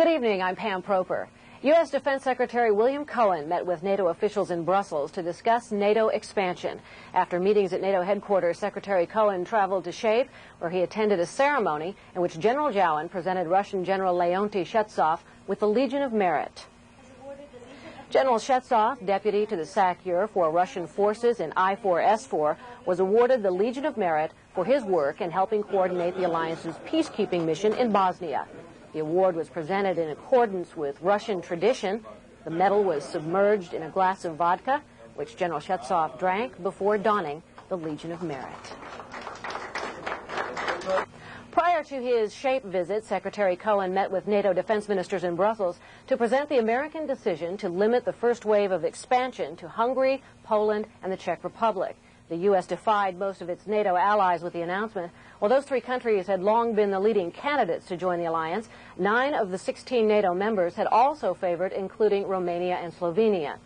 Good evening, I'm Pam Proper. U.S. Defense Secretary William Cohen met with NATO officials in Brussels to discuss NATO expansion. After meetings at NATO headquarters, Secretary Cohen traveled to Shape, where he attended a ceremony in which General Jowan presented Russian General Leonty Shestov with the Legion of Merit. General Shestov, deputy to the SACEUR for Russian forces in I4S4, was awarded the Legion of Merit for his work in helping coordinate the alliance's peacekeeping mission in Bosnia. The award was presented in accordance with Russian tradition. The medal was submerged in a glass of vodka, which General Shestov drank before donning the Legion of Merit. Prior to his Shape visit, Secretary Cohen met with NATO defense ministers in Brussels to present the American decision to limit the first wave of expansion to Hungary, Poland, and the Czech Republic. The U.S. defied most of its NATO allies with the announcement. While those three countries had long been the leading candidates to join the alliance, 9 of the 16 NATO members had also favored including Romania and Slovenia.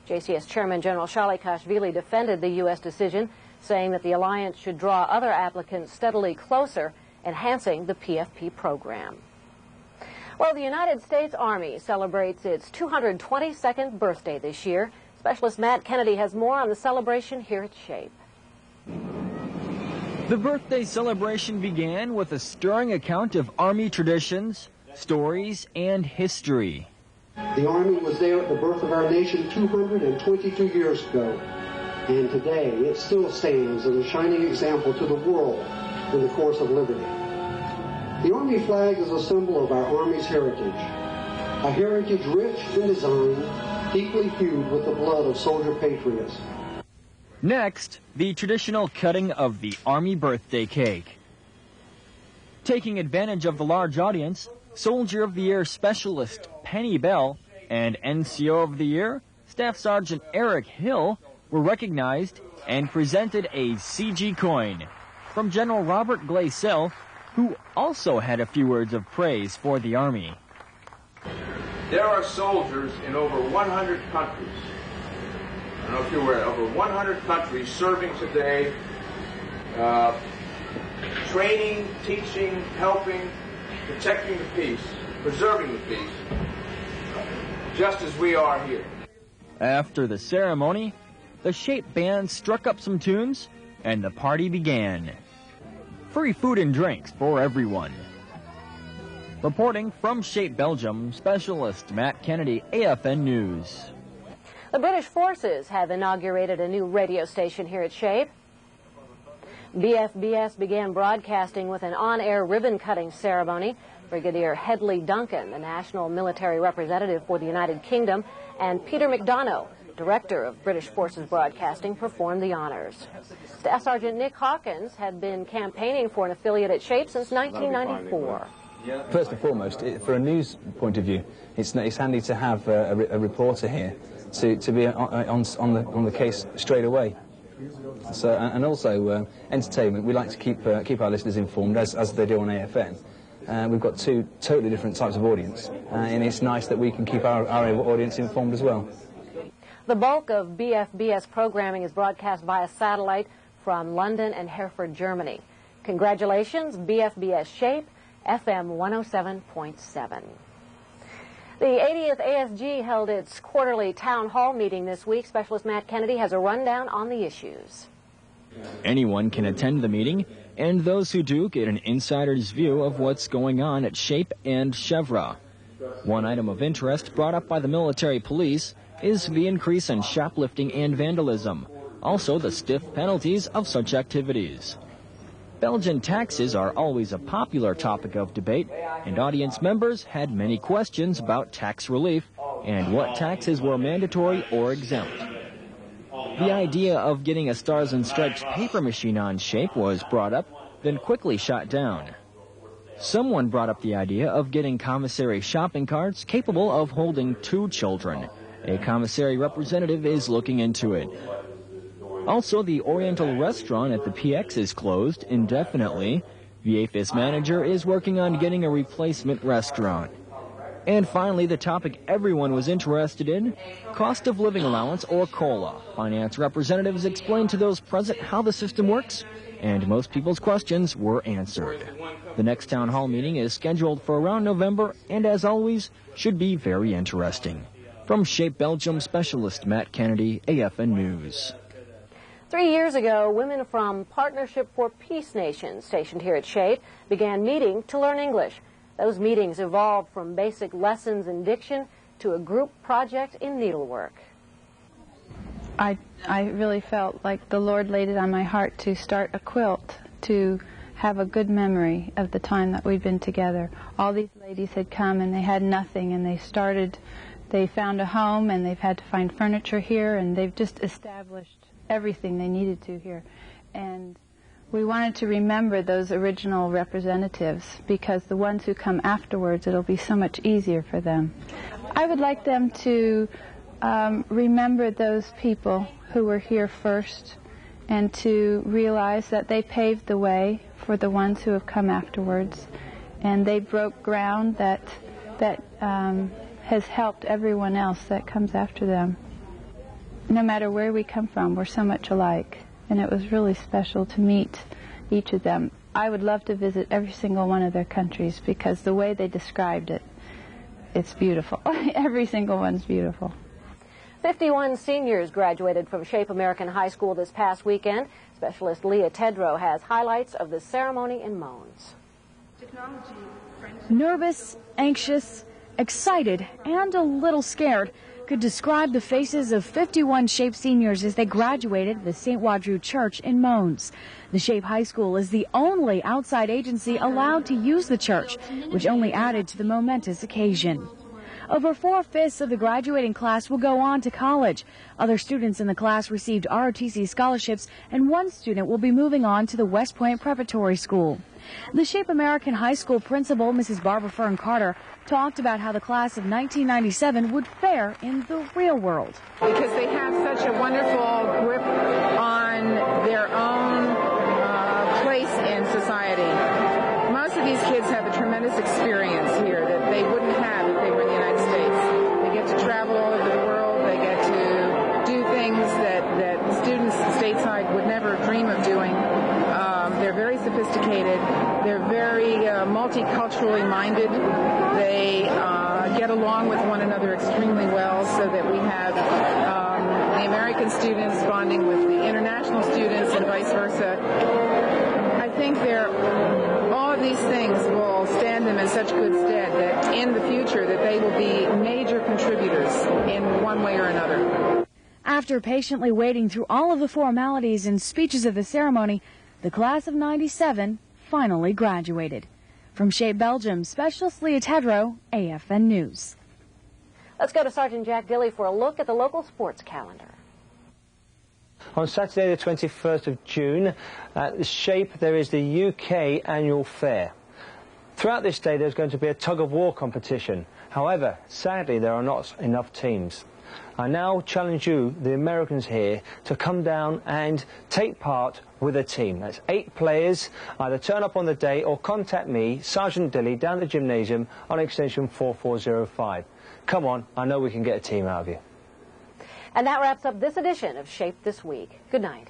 JCS Chairman General Shalikashvili defended the U.S. decision, saying that the alliance should draw other applicants steadily closer, enhancing the PFP program. Well, the United States Army celebrates its 222nd birthday this year. Specialist Matt Kennedy has more on the celebration here at Shape. The birthday celebration began with a stirring account of Army traditions, stories, and history. The Army was there at the birth of our nation 222 years ago, and today it still stands as a shining example to the world in the course of liberty. The Army flag is a symbol of our Army's heritage, a heritage rich in design, deeply hued with the blood of soldier patriots. Next, the traditional cutting of the Army birthday cake. Taking advantage of the large audience, Soldier of the Year Specialist Penny Bell and NCO of the Year Staff Sergeant Eric Hill were recognized and presented a CG coin from General Robert Glaisel, who also had a few words of praise for the Army. There are soldiers in over 100 countries. I don't know if you're aware, over 100 countries serving today, training, teaching, helping, protecting the peace, preserving the peace, just as we are here. After the ceremony, the Shape Band struck up some tunes and the party began. Free food and drinks for everyone. Reporting from Shape, Belgium, Specialist Matt Kennedy, AFN News. The British forces have inaugurated a new radio station here at Shape. BFBS began broadcasting with an on-air ribbon-cutting ceremony. Brigadier Hedley Duncan, the national military representative for the United Kingdom, and Peter McDonough, director of British Forces Broadcasting, performed the honors. Staff Sergeant Nick Hawkins had been campaigning for an affiliate at Shape since 1994. First and foremost, for a news point of view, it's handy to have a reporter here to be on the case straight away. So, and also entertainment. We like to keep our listeners informed, as they do on AFN. We've got 2 totally different types of audience, and it's nice that we can keep our audience informed as well. The bulk of BFBS programming is broadcast via satellite from London and Hereford, Germany. Congratulations, BFBS Shape, FM 107.7. The 80th ASG held its quarterly town hall meeting this week. Specialist Matt Kennedy has a rundown on the issues. Anyone can attend the meeting, and those who do get an insider's view of what's going on at Shape and Chevra. One item of interest brought up by the military police is the increase in shoplifting and vandalism, also the stiff penalties of such activities. Belgian taxes are always a popular topic of debate, and audience members had many questions about tax relief and what taxes were mandatory or exempt. The idea of getting a Stars and Stripes paper machine on Shape was brought up, then quickly shot down. Someone brought up the idea of getting commissary shopping carts capable of holding 2 children. A commissary representative is looking into it. Also, the Oriental restaurant at the PX is closed indefinitely. The AFIS manager is working on getting a replacement restaurant. And finally, the topic everyone was interested in, cost of living allowance or COLA. Finance representatives explained to those present how the system works, and most people's questions were answered. The next town hall meeting is scheduled for around November and, as always, should be very interesting. From Shape Belgium specialist Matt Kennedy, AFN News. 3 years ago, women from Partnership for Peace Nations, stationed here at Shape, began meeting to learn English. Those meetings evolved from basic lessons in diction to a group project in needlework. I really felt like the Lord laid it on my heart to start a quilt, to have a good memory of the time that we'd been together. All these ladies had come and they had nothing, and they found a home, and they've had to find furniture here, and they've just established everything they needed to here. And we wanted to remember those original representatives, because the ones who come afterwards, it'll be so much easier for them. I would like them to remember those people who were here first, and to realize that they paved the way for the ones who have come afterwards, and they broke ground that has helped everyone else that comes after them. No matter where we come from, we're so much alike, and it was really special to meet each of them. I would love to visit every single one of their countries, because the way they described it, it's beautiful. Every single one's beautiful. 51 seniors graduated from Shape American High School this past weekend. Specialist Leah Tedrow has highlights of the ceremony in Mons. Nervous, anxious, excited, and a little scared could describe the faces of 51 Shape seniors as they graduated the St. Wadru Church in Mons. The Shape High School is the only outside agency allowed to use the church, which only added to the momentous occasion. Over 4/5 of the graduating class will go on to college. Other students in the class received ROTC scholarships, and one student will be moving on to the West Point Preparatory School. The Shape American High School principal, Mrs. Barbara Fern Carter, talked about how the class of 1997 would fare in the real world. Because they have such a wonderful grip on their own place in society. Most of these kids have a tremendous experience here that they wouldn't have if they were in the United States. They get to travel all over the world. They get to do things that students stateside would never dream of doing. They're very sophisticated. They're very multiculturally minded. They get along with one another extremely well, so that we have the American students bonding with the international students and vice versa. I think all of these things will stand them in such good stead that in the future that they will be major contributors in one way or another. After patiently waiting through all of the formalities and speeches of the ceremony, the class of 97 finally graduated. From Shape Belgium, Specialist Leah Tedrow, AFN News. Let's go to Sergeant Jack Dilley for a look at the local sports calendar. On Saturday the 21st of June, at the Shape, there is the UK Annual Fair. Throughout this day, there's going to be a tug-of-war competition. However, sadly, there are not enough teams. I now challenge you, the Americans here, to come down and take part with a team. That's 8 players. Either turn up on the day or contact me, Sergeant Dilley, down at the gymnasium on extension 4405. Come on, I know we can get a team out of you. And that wraps up this edition of Shape This Week. Good night.